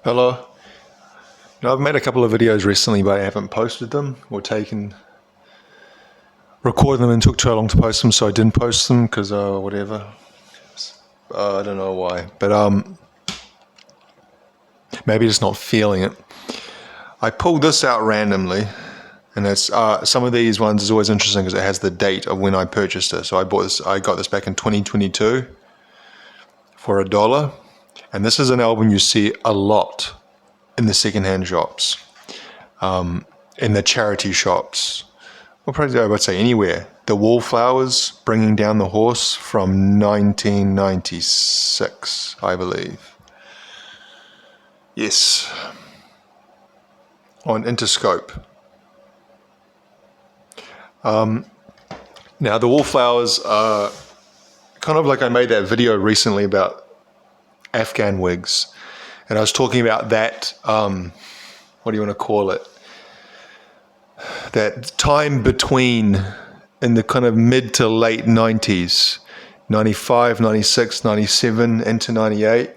Hello. Now, I've made a couple of videos recently, but I haven't posted them or recorded them, and took too long to post them, so I didn't post them because whatever. I don't know why, but maybe just not feeling it. I pulled this out randomly, and it's some of these ones is always interesting because it has the date of when I purchased it. So I got this back in 2022 for $1, and this is an album you see a lot in the secondhand shops, in the charity shops, or probably I would say anywhere. The Wallflowers, Bringing Down the Horse from 1996, I believe. Yes, on Interscope. Now the Wallflowers are kind of like, I made that video recently about Afghan wigs, and I was talking about that, what do you want to call it? That time between, in the kind of mid to late 90s, 95, 96, 97 into 98,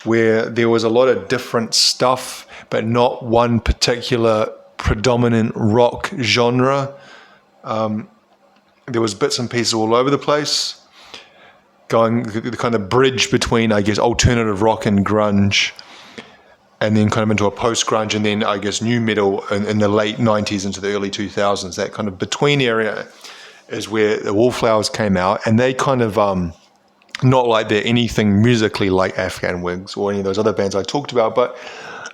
where there was a lot of different stuff, but not one particular predominant rock genre. There was bits and pieces all over the place, going the kind of bridge between, I guess, alternative rock and grunge, and then kind of into a post-grunge, and then I guess new metal in the late 90s into the early 2000s. That kind of between area is where the Wallflowers came out, and they kind of, not like they're anything musically like Afghan Wigs or any of those other bands I talked about, but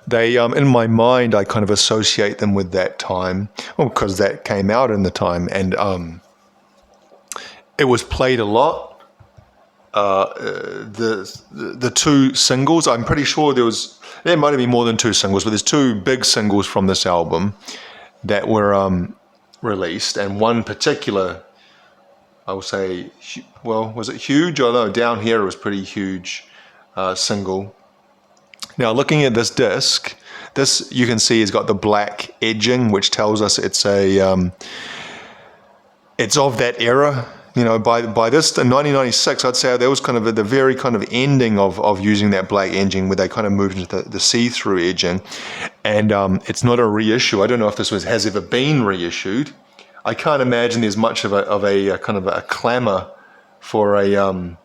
they, in my mind, I kind of associate them with that time, well, because that came out in the time, and it was played a lot. The two singles, I'm pretty sure there might have been more than two singles, but there's two big singles from this album that were released, and one particular, I would say, well, was it huge? I don't know, down here it was pretty huge single. Now, looking at this disc, this you can see has got the black edging, which tells us it's it's of that era. You know, by this, in 1996, I'd say that was kind of at the very kind of ending of using that black edging, where they kind of moved into the see-through edging. And it's not a reissue. I don't know if this has ever been reissued. I can't imagine there's much of a kind of a clamor for a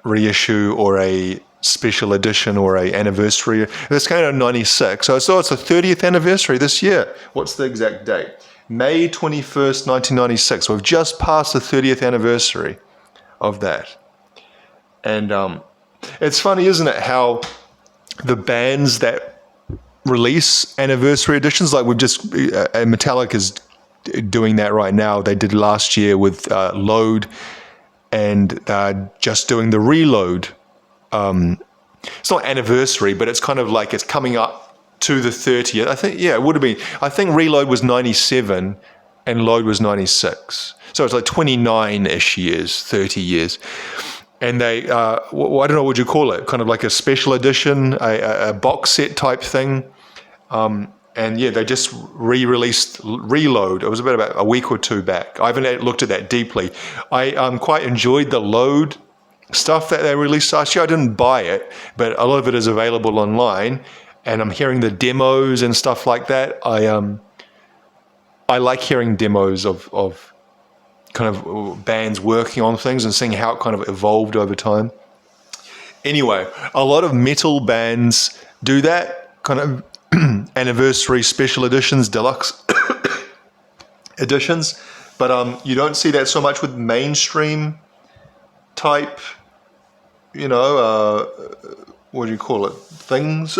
reissue or a special edition or a anniversary. This came out in 96, so it's the 30th anniversary this year. What's the exact date? May 21st, 1996. We've just passed the 30th anniversary of that. And it's funny, isn't it, how the bands that release anniversary editions, like Metallica's doing that right now. They did last year with Load, and just doing the Reload. It's not anniversary, but it's kind of like it's coming up to the 30th. I think, yeah, it would have been. I think Reload was 97 and Load was 96. So it's like 29-ish years, 30 years. And they, I don't know what you call it, kind of like a special edition, a box set type thing. And yeah, they just re-released Reload. It was about a week or two back. I haven't looked at that deeply. I quite enjoyed the Load stuff that they released last year. I didn't buy it, but a lot of it is available online. And I'm hearing the demos and stuff like that. I like hearing demos of kind of bands working on things and seeing how it kind of evolved over time. Anyway, a lot of metal bands do that, kind of anniversary special editions, deluxe editions. But you don't see that so much with mainstream type, what do you call it, things,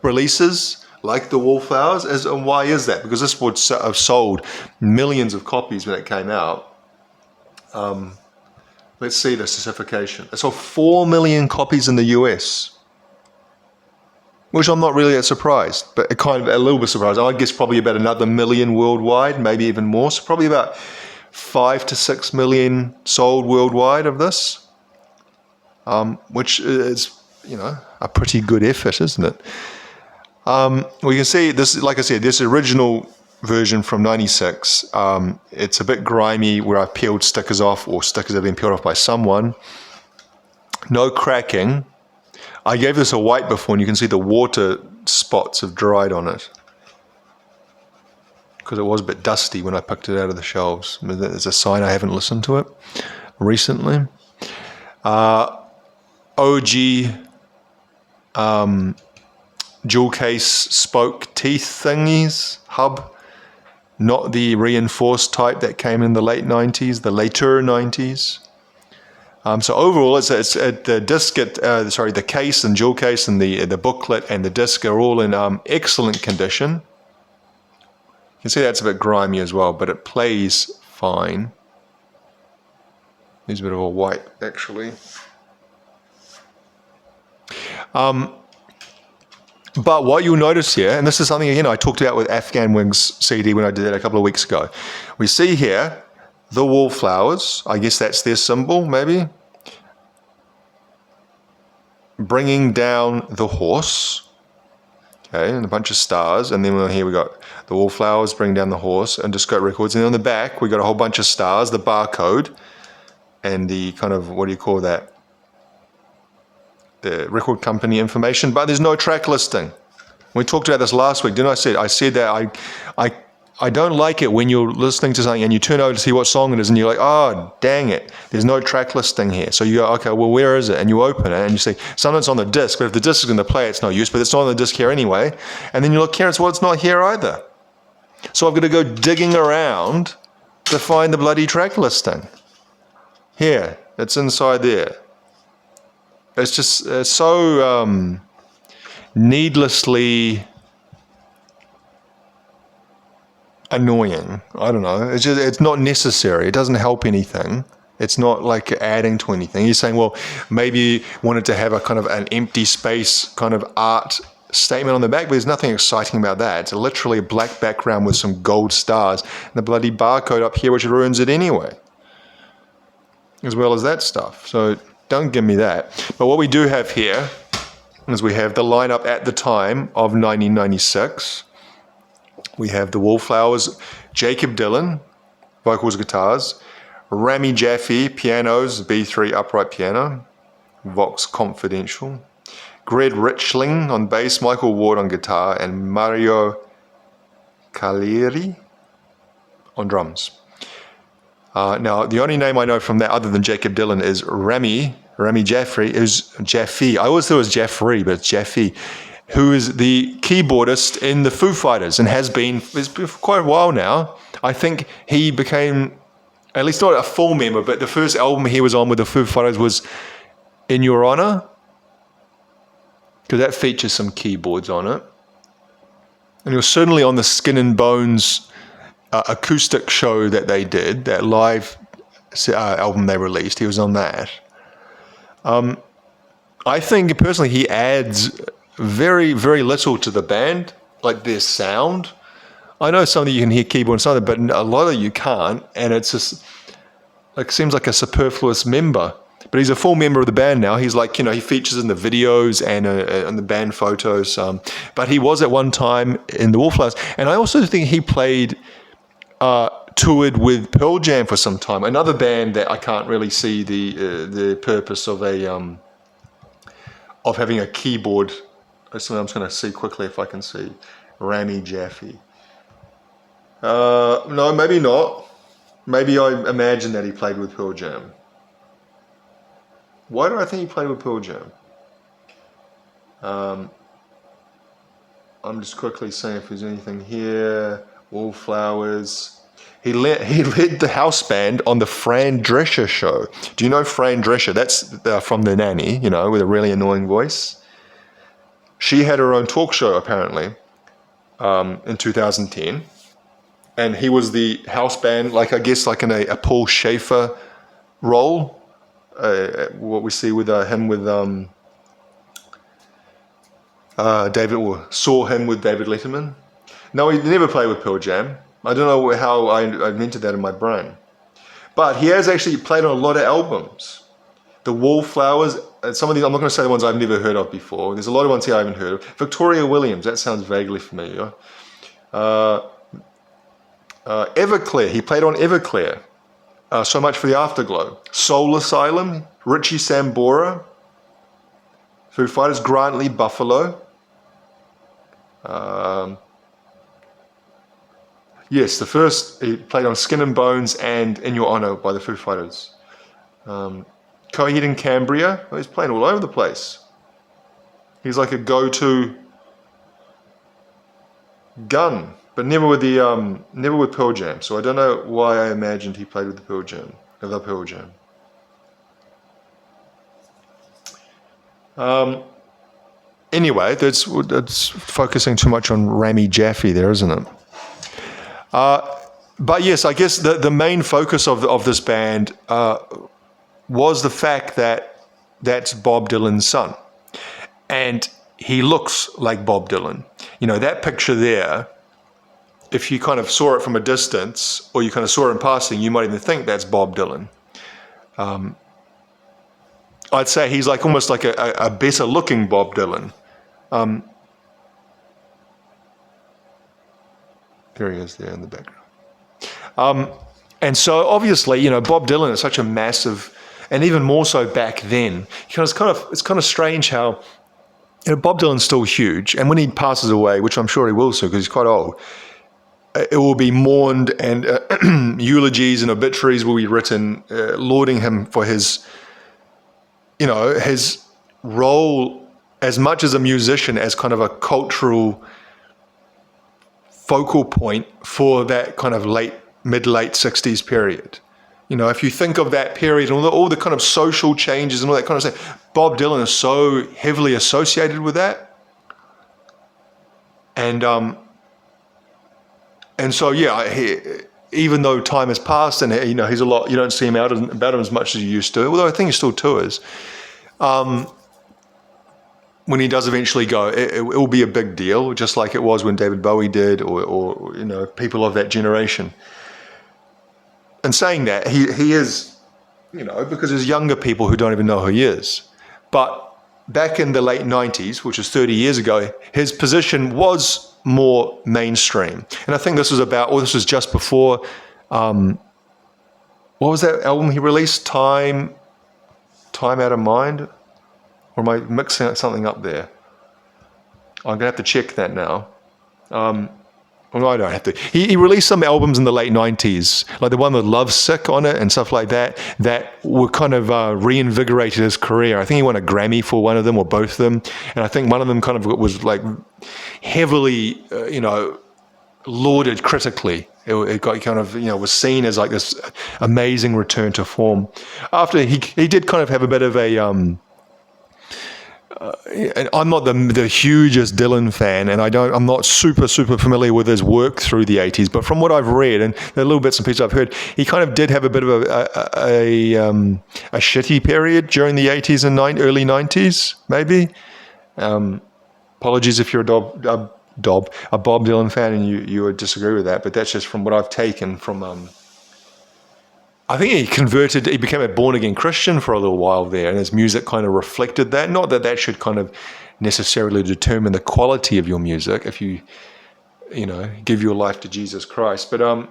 releases like the Wallflowers. And why is that? Because this would have sold millions of copies when it came out. Let's see the certification. It sold 4 million copies in the US, which I'm not really surprised, but kind of a little bit surprised. I guess probably about another million worldwide, maybe even more. So probably about 5 to 6 million sold worldwide of this, which is, a pretty good effort, isn't it? We can see this, like I said, this original version from 96, it's a bit grimy where I've peeled stickers off, or stickers have been peeled off by someone. No cracking. I gave this a wipe before, and you can see the water spots have dried on it. Because it was a bit dusty when I picked it out of the shelves. There's a sign I haven't listened to it recently. OG jewel case spoke teeth thingies, hub. Not the reinforced type that came in the late 90s, the later 90s. So overall, the disc, the case and jewel case and the booklet and the disc are all in excellent condition. You can see that's a bit grimy as well, but it plays fine. There's a bit of a white, actually. But what you'll notice here, and this is something, again, I talked about with Afghan Wings CD when I did it a couple of weeks ago. We see here the Wallflowers. I guess that's their symbol, maybe. Bringing down the horse. Okay, and a bunch of stars. And then here we got the Wallflowers bringing down the horse and Disco Records. And then on the back, we got a whole bunch of stars, the barcode, and the kind of, what do you call that? The record company information, but there's no track listing. We talked about this last week, didn't I? I said that I don't like it when you're listening to something and you turn over to see what song it is and you're like, oh, dang it, there's no track listing here. So you go, okay, well, where is it? And you open it and you see, sometimes it's on the disc, but if the disc is going to play, it's no use, but it's not on the disc here anyway. And then you look here and it's, well, it's not here either. So I've got to go digging around to find the bloody track listing. Here, it's inside there. It's just so needlessly annoying. I don't know. It's not necessary. It doesn't help anything. It's not like adding to anything. You're saying, well, maybe you wanted to have a kind of an empty space kind of art statement on the back, but there's nothing exciting about that. It's literally a black background with some gold stars and the bloody barcode up here, which ruins it anyway, as well as that stuff. So don't give me that. But what we do have here is we have the lineup at the time of 1996. We have the Wallflowers, Jacob Dylan, vocals, guitars, Rami Jaffe, pianos, B3 upright piano, Vox Confidential, Greg Richling on bass, Michael Ward on guitar, and Mario Cagliari on drums. Now, the only name I know from that other than Jacob Dylan is Rami Jaffe. Is Jaffe. I always thought it was Jeffrey, but it's Jaffe, who is the keyboardist in the Foo Fighters and has been for quite a while now. I think he became, at least not a full member, but the first album he was on with the Foo Fighters was In Your Honor, because that features some keyboards on it. And he was certainly on the Skin and Bones acoustic show that they did, that live album they released. He was on that. I think personally he adds very, very little to the band, like their sound. I know some of you can hear keyboard and something, but a lot of you can't, and it's just like seems like a superfluous member. But he's a full member of the band now. He's like, he features in the videos and in the band photos. But he was at one time in the Wallflowers, and I also think he toured with Pearl Jam for some time. Another band that I can't really see the purpose of having a keyboard. So I'm just going to see quickly if I can see Rami Jaffe. No, maybe not. Maybe I imagine that he played with Pearl Jam. Why do I think he played with Pearl Jam? I'm just quickly seeing if there's anything here. Wallflowers. He led the house band on the Fran Drescher show. Do you know Fran Drescher? That's from The Nanny, with a really annoying voice. She had her own talk show, apparently, in 2010. And he was the house band, like in a Paul Schaefer role. What we see with him with David, or saw him with David Letterman. No, he never played with Pearl Jam. I don't know how I invented that in my brain. But he has actually played on a lot of albums. The Wallflowers, some of these, I'm not going to say the ones I've never heard of before. There's a lot of ones here I haven't heard of. Victoria Williams, that sounds vaguely familiar. Everclear, he played on Everclear. So Much for the Afterglow. Soul Asylum, Richie Sambora. Foo Fighters, Grantley, Buffalo. Yes, the first, he played on Skin and Bones and In Your Honor by the Foo Fighters. Coheed in Cambria, he's playing all over the place. He's like a go-to gun, but never with Pearl Jam. So I don't know why I imagined he played with the Pearl Jam. Anyway, that's focusing too much on Rami Jaffe there, isn't it? But yes, I guess the main focus of this band was the fact that that's Bob Dylan's son. And he looks like Bob Dylan. You know, that picture there, if you kind of saw it from a distance or you kind of saw it in passing, you might even think that's Bob Dylan. I'd say he's like almost like a better looking Bob Dylan. There he is there in the background. And so obviously, you know, Bob Dylan is such a massive, and even more so back then. You know, it's kind of strange how, you know, Bob Dylan's still huge, and when he passes away, which I'm sure he will soon because he's quite old, it will be mourned, and eulogies and obituaries will be written lauding him for his, you know, his role as much as a musician as kind of a cultural focal point for that kind of mid-late 60s period. You know, if you think of that period and all the kind of social changes and all that kind of stuff, Bob Dylan is so heavily associated with that. And so, yeah, even though time has passed and, you know, he's a lot, you don't see him about him as much as you used to, although I think he still tours. When he does eventually go, it will be a big deal, just like it was when David Bowie did, or you know, people of that generation. And saying that, he is, you know, because there's younger people who don't even know who he is. But back in the late 90s, which is 30 years ago, his position was more mainstream. And I think this was just before, what was that album he released? Time Out of Mind? Or am I mixing something up there? I'm going to have to check that now. Well, I don't have to. He released some albums in the late 90s, like the one with Lovesick on it and stuff like that, that were kind of reinvigorated his career. I think he won a Grammy for one of them or both of them. And I think one of them kind of was like heavily, you know, lauded critically. It got kind of, you know, was seen as like this amazing return to form. After he did kind of have a bit of a... I'm not the hugest Dylan fan, and I'm not super familiar with his work through the 80s. But from what I've read and the little bits and pieces I've heard, he kind of did have a bit of a shitty period during the 80s and early 90s, maybe. Apologies if you're a Bob Dylan fan and you would disagree with that, but that's just from what I've taken from. I think he became a born-again Christian for a little while there, and his music kind of reflected that. Not that should kind of necessarily determine the quality of your music if you know, give your life to Jesus Christ. But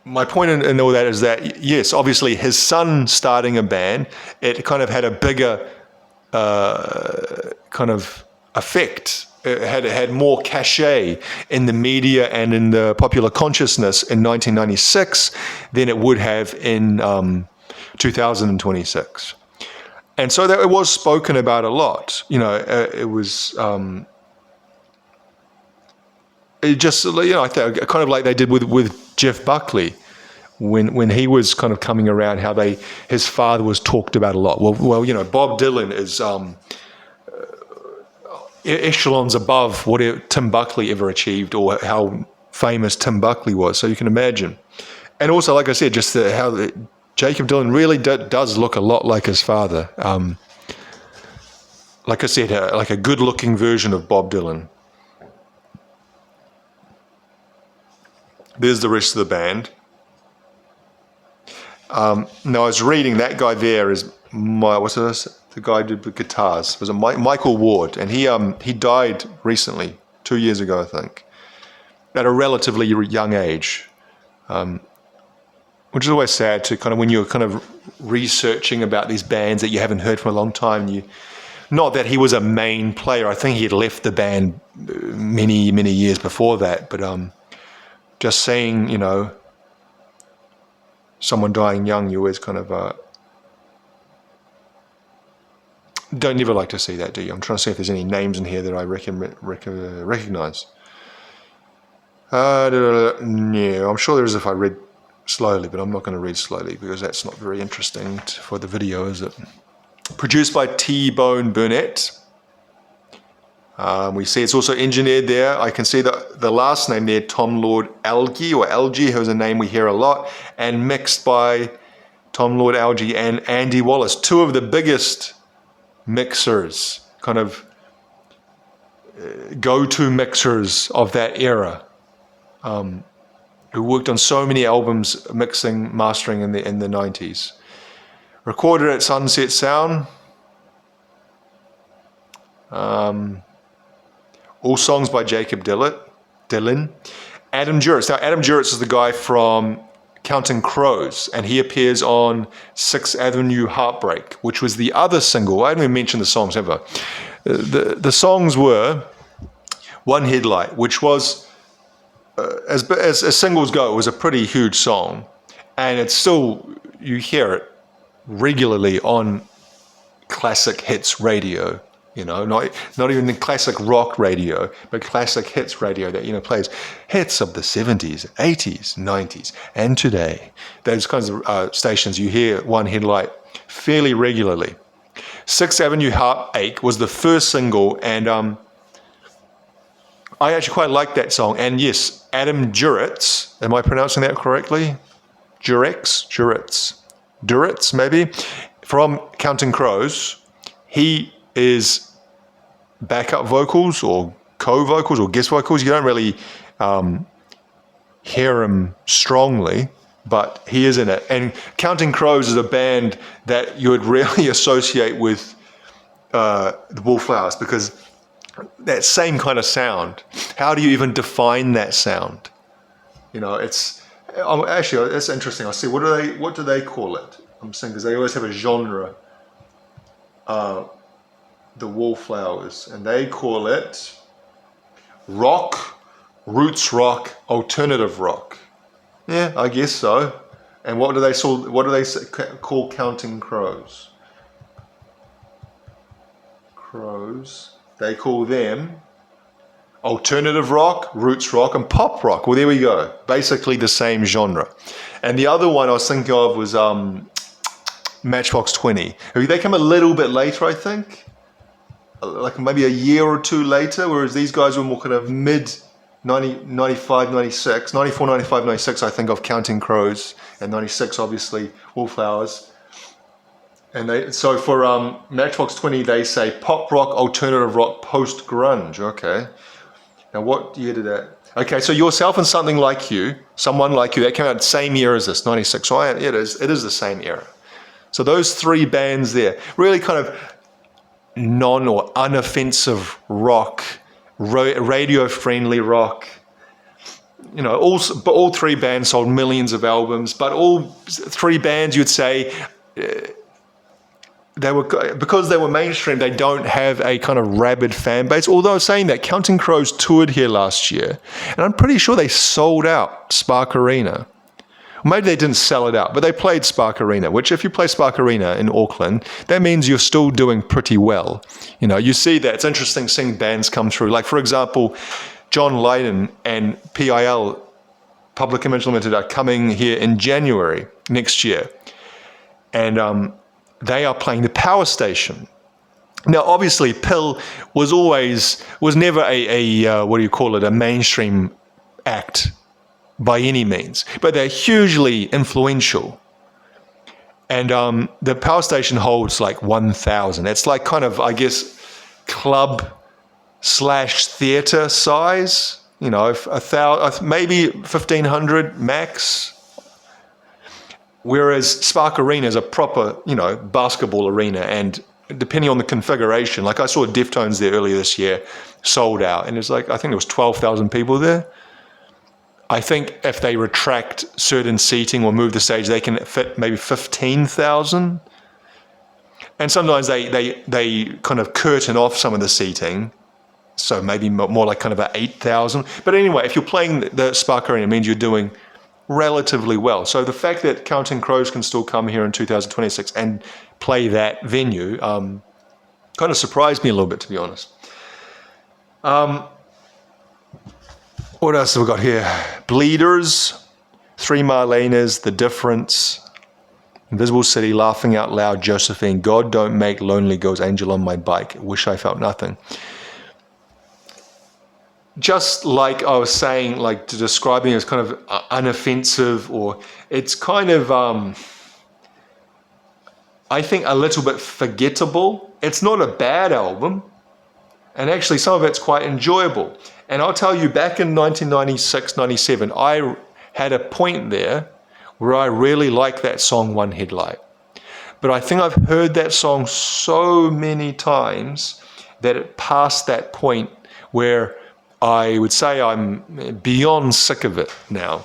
my point in all that is that, yes, obviously his son starting a band, it kind of had a bigger kind of effect. It had more cachet in the media and in the popular consciousness in 1996 than it would have in 2026. And so that it was spoken about a lot. You know, it was it just, you know, I think kind of like they did with Jeff Buckley when he was kind of coming around, how his father was talked about a lot. Well, you know, Bob Dylan is echelons above what Tim Buckley ever achieved, or how famous Tim Buckley was. So you can imagine. And also, like I said, just how Jacob Dylan really does look a lot like his father. Like I said, like a good-looking version of Bob Dylan. There's the rest of the band. Now, I was reading, that guy there is the guy who did the guitars. Was it Michael Ward? And he died recently, 2 years ago, I think, at a relatively young age, which is always sad to kind of, when you're kind of researching about these bands that you haven't heard for a long time, Not that he was a main player. I think he had left the band many, many years before that. But just seeing, someone dying young, you always kind of don't ever like to see that, do you? I'm trying to see if there's any names in here that I recognize. No, I'm sure there is if I read slowly, but I'm not going to read slowly because that's not very interesting for the video, is it? Produced by T-Bone Burnett. We see it's also engineered there. I can see the last name there, Tom Lord Algie, who's a name we hear a lot, and mixed by Tom Lord Algie and Andy Wallace, two of the biggest mixers, kind of go-to mixers of that era, who worked on so many albums, mixing, mastering in the 90s. Recorded at Sunset Sound. All songs by Jacob Dylan. Adam Duritz. Now, Adam Duritz is the guy from Counting Crows, and he appears on 6th Avenue Heartbreak, which was the other single. I haven't even mentioned the songs ever. The songs were One Headlight, which was, as singles go, it was a pretty huge song, and it's still, you hear it regularly on classic hits radio, not even the classic rock radio, but classic hits radio that, plays hits of the 70s, 80s, 90s, and today. Those kinds of stations, you hear One Headlight fairly regularly. 6th Avenue Heartache was the first single, and I actually quite like that song. And yes, Adam Duritz, am I pronouncing that correctly? Duritz, maybe, from Counting Crows. He is backup vocals or co-vocals or guest vocals. You don't really hear him strongly, but he is in it. And Counting Crows is a band that you would really associate with the Wallflowers, because that same kind of sound. How do you even define that sound? It's actually, that's interesting. I see. What do they call it? I'm saying, because they always have a genre. The Wallflowers, and they call it rock, roots rock, alternative rock. Yeah, I guess so. And what do they call Counting Crows? They call them alternative rock, roots rock, and pop rock. Well, there we go. Basically the same genre. And the other one I was thinking of was Matchbox 20. They come a little bit later, I think. Like maybe a year or two later, whereas these guys were more kind of mid 95, 96, 94, 95, 96, I think, of Counting Crows, and 96, obviously, Wallflowers. And so for Matchbox 20, they say pop rock, alternative rock, post-grunge. Okay. Now, what year did that? Okay, so Yourself and Someone Like You, that came out the same year as this, 96. So it is the same era. So those three bands there, really kind of non or unoffensive rock, radio-friendly rock. All three bands sold millions of albums, but all three bands, you'd say, because they were mainstream, they don't have a kind of rabid fan base. Although saying that, Counting Crows toured here last year, and I'm pretty sure they sold out Spark Arena. Maybe they didn't sell it out, but they played Spark Arena, which if you play Spark Arena in Auckland, that means you're still doing pretty well. You see that. It's interesting seeing bands come through. Like, for example, John Lydon and PIL, Public Image Limited, are coming here in January next year. And they are playing the Power Station. Now, obviously, PIL was never a mainstream act by any means, but they're hugely influential. And the Power Station holds like 1,000. It's like kind of, I guess, club/theatre size, 1,000, maybe 1,500 max. Whereas Spark Arena is a proper, basketball arena, and depending on the configuration, like I saw Deftones there earlier this year, sold out, and it's like, I think there was 12,000 people there. I think if they retract certain seating or move the stage, they can fit maybe 15,000. And sometimes they kind of curtain off some of the seating, so maybe more like kind of a 8,000. But anyway, if you're playing the Spark Arena, it means you're doing relatively well. So the fact that Counting Crows can still come here in 2026 and play that venue kind of surprised me a little bit, to be honest. What else have we got here? Bleeders, Three Marlenas, The Difference, Invisible City, Laughing Out Loud, Josephine, God Don't Make Lonely Girls, Angel on My Bike, Wish I Felt Nothing. Just like I was saying, like describing it as kind of unoffensive, or it's kind of, I think, a little bit forgettable. It's not a bad album, and actually some of it's quite enjoyable. And I'll tell you, back in 1996, 97, I had a point there where I really liked that song, One Headlight. But I think I've heard that song so many times that it passed that point where I would say I'm beyond sick of it now.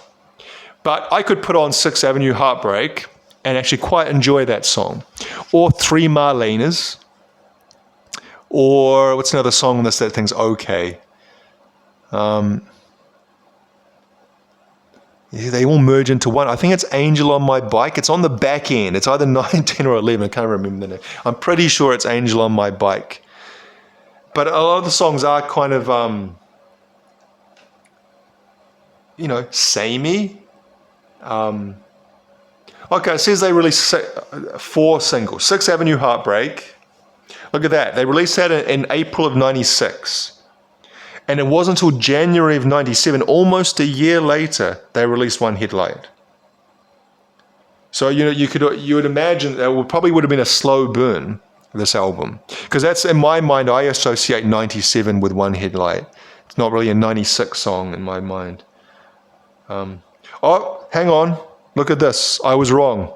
But I could put on 6th Avenue Heartbreak and actually quite enjoy that song. Or Three Marlenas. Or what's another song on this that thing's okay? They all merge into one. I think it's Angel on My Bike. It's on the back end. It's either 9, 10, or 11. I can't remember the name. I'm pretty sure it's Angel on My Bike. But a lot of the songs are kind of, samey. Okay, it says they released 4 singles. 6th Avenue Heartbreak. Look at that. They released that in April of 96. And it wasn't until January of 97, almost a year later, they released One Headlight. So, you would imagine that probably would have been a slow burn, this album. Because that's, in my mind, I associate 97 with One Headlight. It's not really a 96 song in my mind. Oh, hang on. Look at this. I was wrong.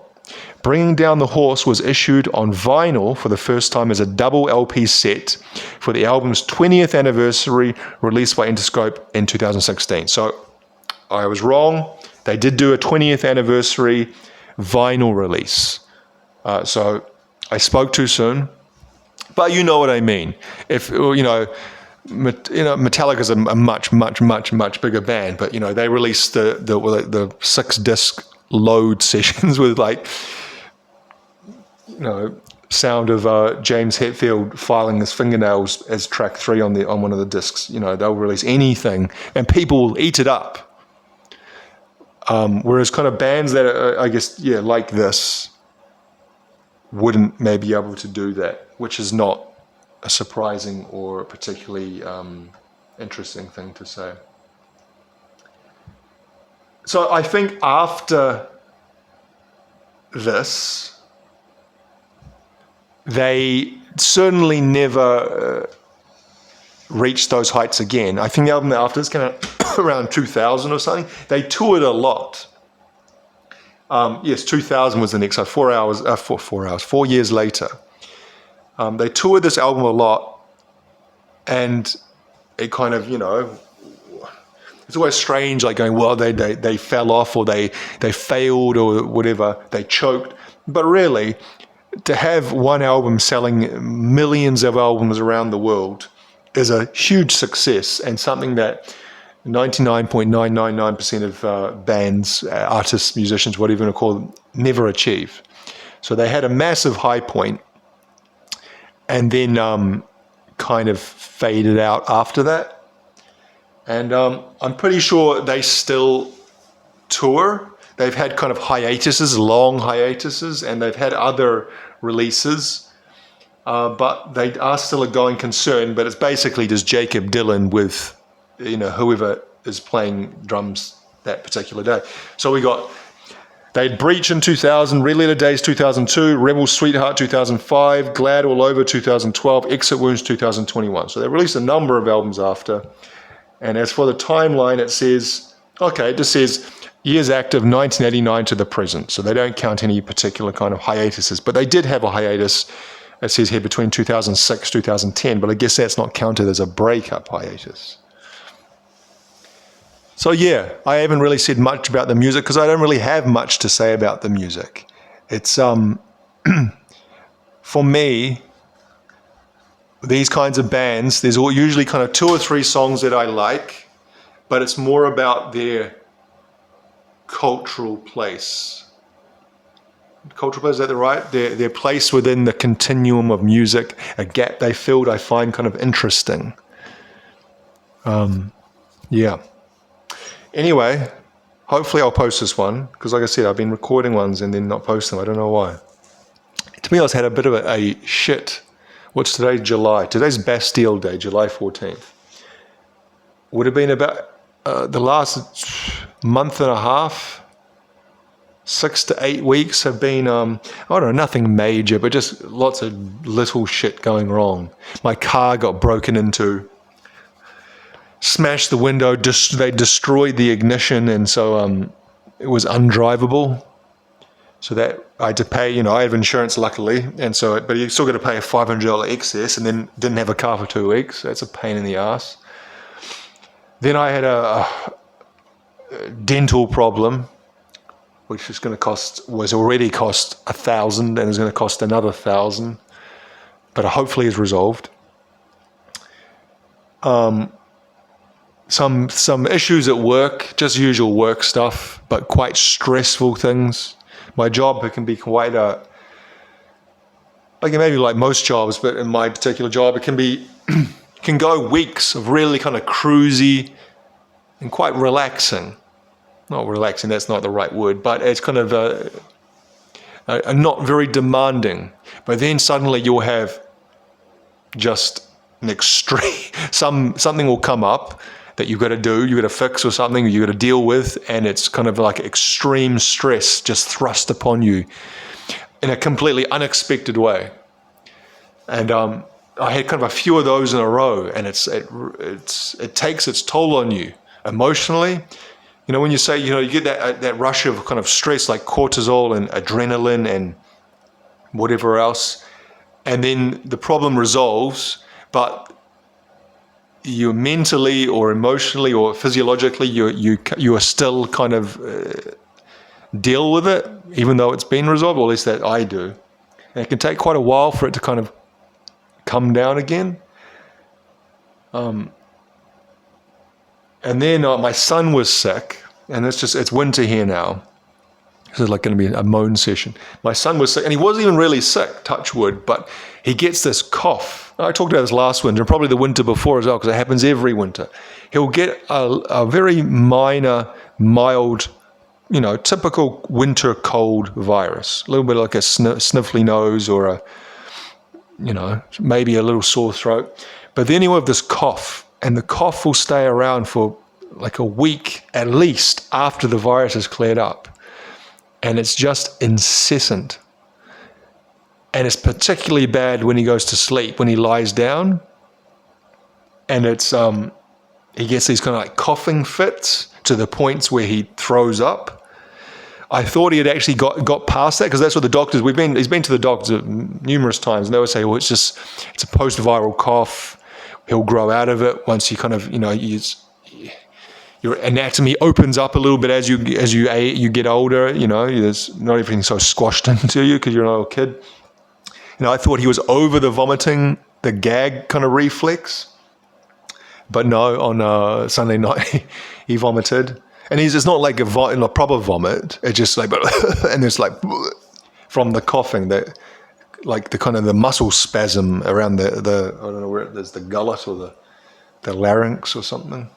Bringing Down the Horse was issued on vinyl for the first time as a double LP set for the album's 20th anniversary, released by Interscope in 2016. So I was wrong. They did do a 20th anniversary vinyl release. So I spoke too soon, but you know what I mean. If Metallica's a much, much, much, much bigger band, but they released the 6-disc load sessions with sound of James Hetfield filing his fingernails as track 3 on one of the discs. They'll release anything and people will eat it up. Whereas kind of bands that are, I guess, like this wouldn't maybe be able to do that, which is not a surprising or a particularly interesting thing to say. So I think after this, they certainly never reached those heights again. I think the album after this came out around 2000 or something. They toured a lot. 2000 was the next. So 4 years later. They toured this album a lot, and it kind of, it's always strange, like going, well, they fell off, or they failed, or whatever, they choked. But really, to have one album selling millions of albums around the world is a huge success, and something that 99.999% of bands, artists, musicians, whatever you want to call them, never achieve. So they had a massive high point, and then kind of faded out after that. And I'm pretty sure they still tour. They've had kind of hiatuses, long hiatuses, and they've had other releases, but they are still a going concern. But it's basically just Jacob Dylan with, whoever is playing drums that particular day. So they had Breach in 2000, Red Letter Days 2002, Rebel Sweetheart 2005, Glad All Over 2012, Exit Wounds 2021. So they released a number of albums after. And as for the timeline, it just says years active 1989 to the present. So they don't count any particular kind of hiatuses. But they did have a hiatus, it says here, between 2006 2010. But I guess that's not counted as a breakup hiatus. So I haven't really said much about the music because I don't really have much to say about the music. It's for me, these kinds of bands, there's usually kind of 2 or 3 songs that I like, but it's more about their cultural place. Cultural place, is that the right? Their place within the continuum of music, a gap they filled, I find kind of interesting. Yeah. Anyway, hopefully I'll post this one, because like I said, I've been recording ones and then not posting them. I don't know why. To be honest, I had a bit of a shit. What's today? July. Today's Bastille Day, July 14th. Would have been about the last month and a half, 6 to 8 weeks have been, I don't know, nothing major, but just lots of little shit going wrong. My car got broken into, smashed the window, they destroyed the ignition, and so it was undrivable. So that I had to pay, I have insurance luckily, and so, but you still got to pay a $500 excess, and then didn't have a car for 2 weeks. That's a pain in the ass. Then I had a dental problem, which was already cost $1,000 and is going to cost another $1,000, but hopefully is resolved. Some issues at work, just usual work stuff, but quite stressful things. My job, it can be quite maybe like most jobs, but in my particular job, it can go weeks of really kind of cruisy and quite relaxing. Not relaxing, that's not the right word, but it's kind of not very demanding. But then suddenly you'll have just an extreme, something will come up that you've got to do, you've got to fix or something, you've got to deal with, and it's kind of like extreme stress just thrust upon you in a completely unexpected way. And I had kind of a few of those in a row, and it takes its toll on you emotionally. When you say, you get that rush of kind of stress like cortisol and adrenaline and whatever else, and then the problem resolves, but you mentally or emotionally or physiologically, you are still kind of deal with it, even though it's been resolved, or at least that I do. And it can take quite a while for it to kind of come down again. And then my son was sick, and it's winter here now. This is like going to be a moan session. My son was sick, and he wasn't even really sick, touch wood, but he gets this cough. I talked about this last winter, and probably the winter before as well, because it happens every winter. He'll get a very minor, mild, typical winter cold virus, a little bit like a sniffly nose or maybe a little sore throat. But then he'll have this cough, and the cough will stay around for like a week at least after the virus has cleared up. And it's just incessant. And it's particularly bad when he goes to sleep, when he lies down. And it's he gets these kind of like coughing fits to the points where he throws up. I thought he had actually got past that, because that's what the doctors, he's been to the doctors numerous times, and they would say, well, it's a post-viral cough. He'll grow out of it once you kind of, your anatomy opens up a little bit as you get older. There's not everything so squashed into you because you're an old kid. I thought he was over the vomiting, the gag kind of reflex, but no. On Sunday night he vomited, and it's not like a proper vomit. It's just like, and it's like from the coughing, that like the kind of the muscle spasm around the I don't know where it is, the gullet or the larynx or something.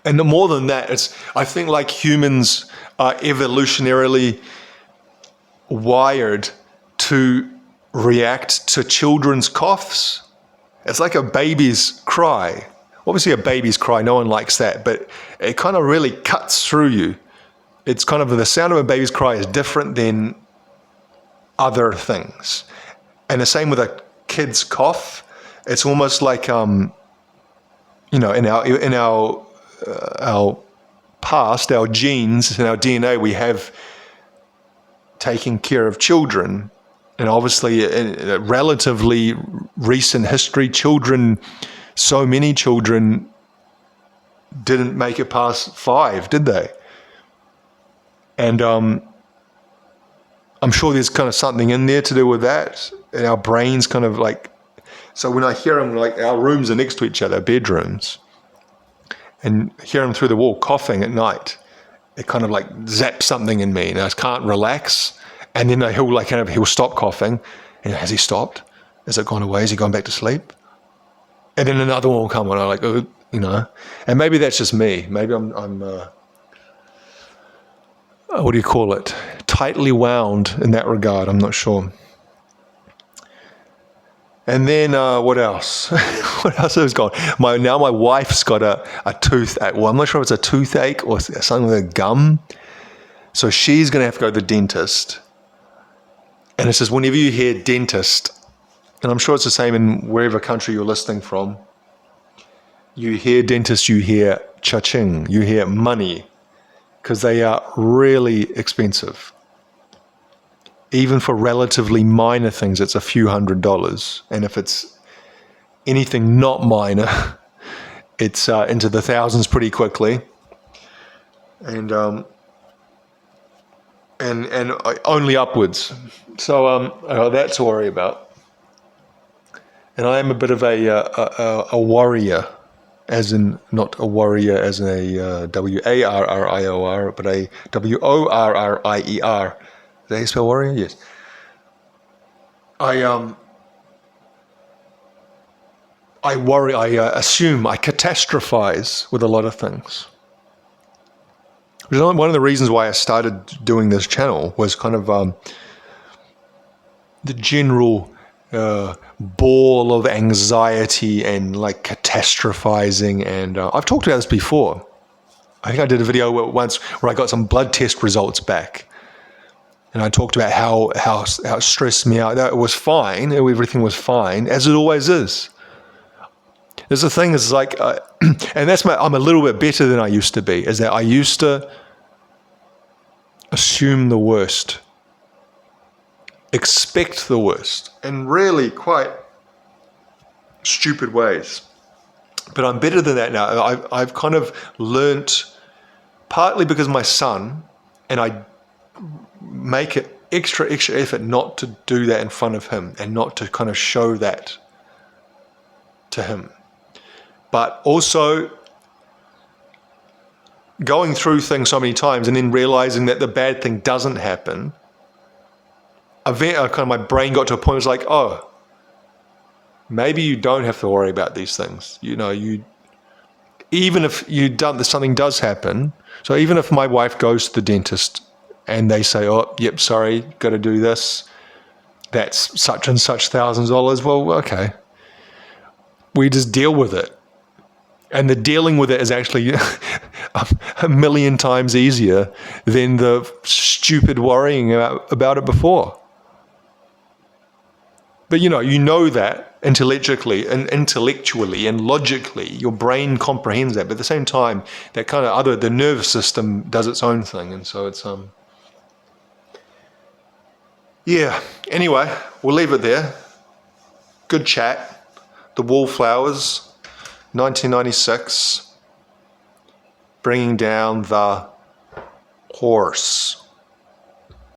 And more than that, I think like humans are evolutionarily wired to react to children's coughs. It's like a baby's cry. Obviously a baby's cry, no one likes that, but it kind of really cuts through you. It's kind of, the sound of a baby's cry is different than other things. And the same with a kid's cough. It's almost like, in our past, our genes and our DNA, we have taken care of children. And obviously, in a relatively recent history, so many children didn't make it past 5, did they? And I'm sure there's kind of something in there to do with that. And our brains kind of like, so when I hear him, like our rooms are next to each other, bedrooms, and hear him through the wall coughing at night, it kind of like zaps something in me and I can't relax. And then he'll stop coughing. And has he stopped? Has it gone away? Has he gone back to sleep? And then another one will come on. I'm like, oh, and maybe that's just me. Maybe I'm what do you call it? Tightly wound in that regard. I'm not sure. And then what else? What else has gone? Now my wife's got a toothache. Well, I'm not sure if it's a toothache or something with a gum. So she's going to have to go to the dentist. And it says whenever you hear dentist, and I'm sure it's the same in wherever country you're listening from, you hear dentist, you hear cha-ching, you hear money, because they are really expensive. Even for relatively minor things, it's a few $100s. And if it's anything not minor, it's into the thousands pretty quickly. And only upwards. So that's to worry about. And I am a bit of a warrior, as in not a warrior as in a W-A-R-R-I-O-R, but a W-O-R-R-I-E-R. Is that how you spell warrior? Yes. I worry, I assume, I catastrophize with a lot of things. One of the reasons why I started doing this channel was kind of the general ball of anxiety and like catastrophizing. And I've talked about this before. I think I did a video once where I got some blood test results back. And I talked about how it stressed me out. It was fine. Everything was fine, as it always is. There's a thing that's like, and I'm a little bit better than I used to be, is that I used to assume the worst, expect the worst, in really quite stupid ways. But I'm better than that now. I've kind of learnt, partly because my son, and I make it extra effort not to do that in front of him and not to kind of show that to him. But also going through things so many times and then realizing that the bad thing doesn't happen, my brain got to a point where it was like, oh, maybe you don't have to worry about these things. Even if something does happen. So even if my wife goes to the dentist and they say, oh, yep, sorry, got to do this, that's such and such thousands of dollars. Well, okay. We just deal with it. And the dealing with it is actually a million times easier than the stupid worrying about it before. But you know that intellectually and logically, your brain comprehends that. But at the same time, that kind of the nervous system does its own thing. And so it's, yeah. Anyway, we'll leave it there. Good chat. The Wallflowers, 1996. Bringing down the horse.